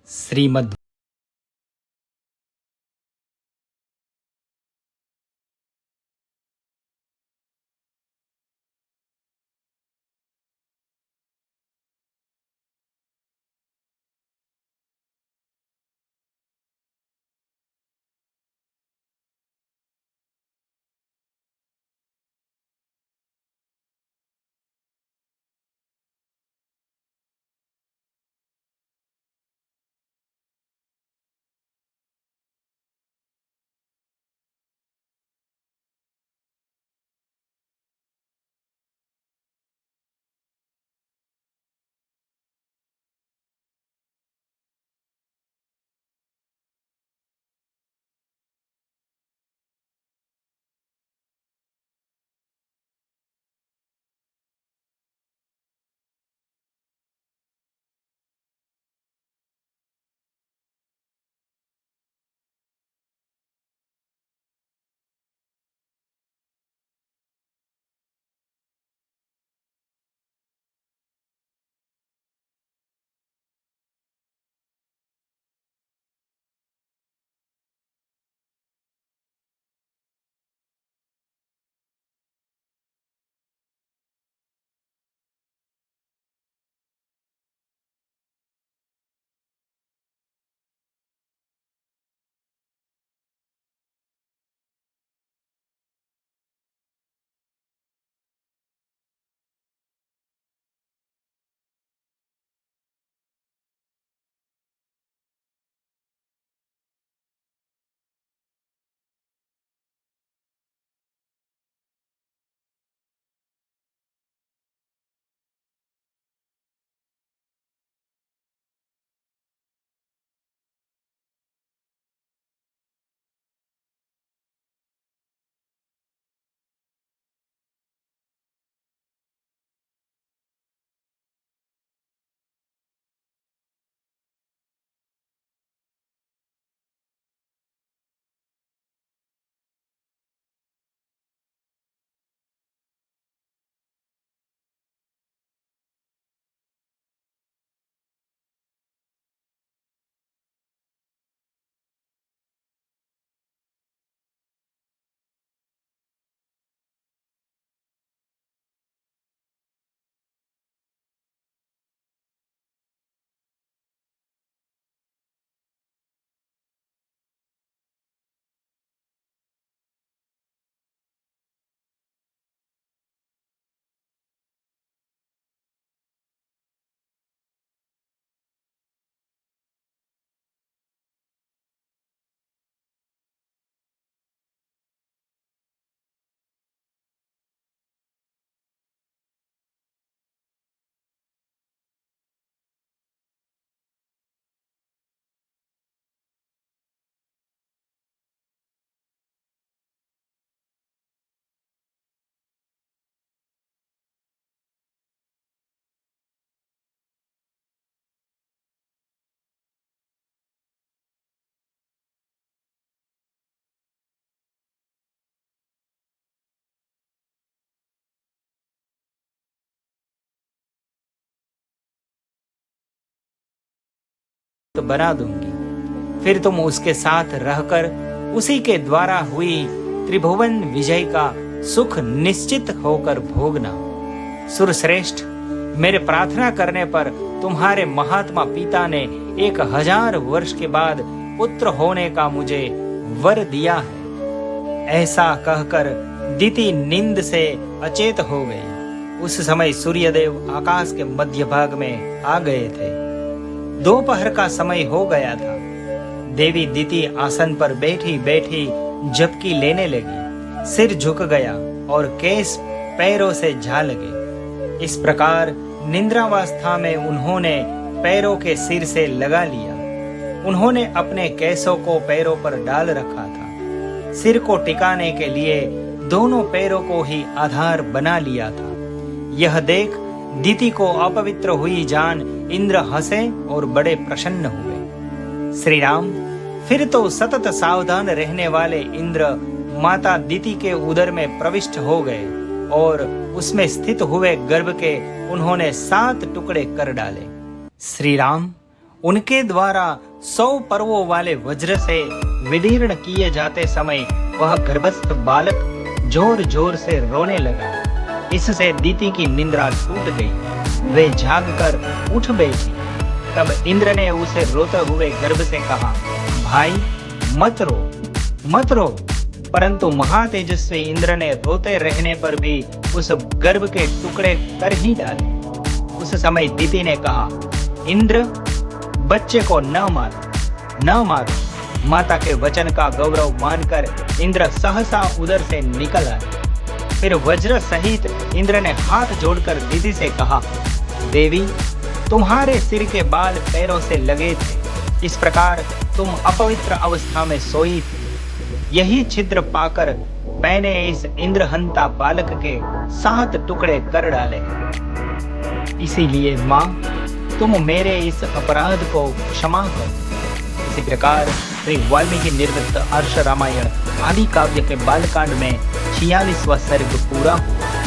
श्रीमद् बना दूंगी, फिर तुम उसके साथ रहकर उसी के द्वारा हुई त्रिभुवन विजय का सुख निश्चित होकर भोगना। सुरश्रेष्ठ, मेरे प्रार्थना करने पर तुम्हारे महात्मा पिता ने 1000 वर्ष के बाद पुत्र होने का मुझे वर दिया है। ऐसा कहकर दिति नींद से अचेत हो गई। उस समय सूर्यदेव आकाश के मध्य भाग में आ गए थे। दोपहर का समय हो गया था। देवी दिति आसन पर बैठी बैठी झपकी लेने लगी। सिर झुक गया और केस पैरों से जा लगे। इस प्रकार निद्रावस्था में उन्होंने पैरों के सिर से लगा लिया। उन्होंने अपने केसों को पैरों पर डाल रखा था। सिर को टिकाने के लिए दोनों पैरों को ही आधार बना लिया था। यह देख दिति को अपवित्र हुई जान इंद्र हंसे और बड़े प्रसन्न हुए। श्री राम, फिर तो सतत सावधान रहने वाले इंद्र माता दिति के उदर में प्रविष्ट हो गए और उसमें स्थित हुए गर्भ के उन्होंने 7 टुकड़े कर डाले। श्री राम, उनके द्वारा 100 पर्वों वाले वज्र से विदीर्ण किए जाते समय वह गर्भस्थ बालक जोर जोर से रोने लगा। इससे दीति की निद्रा टूट गई। वे जागकर उठ बैठी। तब इंद्र ने उसे रोते हुए गर्भ से कहा, भाई मत रो, मत रो। परंतु महातेजस्वी इंद्र ने रोते रहने पर भी उस गर्भ के टुकड़े कर ही डाले। उस समय दीति ने कहा, इंद्र, बच्चे को न मारो, न मारो। माता के वचन का गौरव मानकर इंद्र सहसा उधर से निकल आए। फिर वज्र सहित इंद्र ने हाथ जोड़कर दीति से कहा, देवी, तुम्हारे सिर के बाल पैरों से लगे थे, इस प्रकार तुम अपवित्र अवस्था में सोई थी। यही छिद्र पाकर मैंने इस इंद्रहंता बालक के 7 टुकड़े कर डाले। इसीलिए माँ, तुम मेरे इस अपराध को क्षमा करो। इसी प्रकार श्री वाल्मीकि निर्मित हर्ष रामायण आदि काव्य के बालकांड में 46वां सर्ग पूरा हुआ।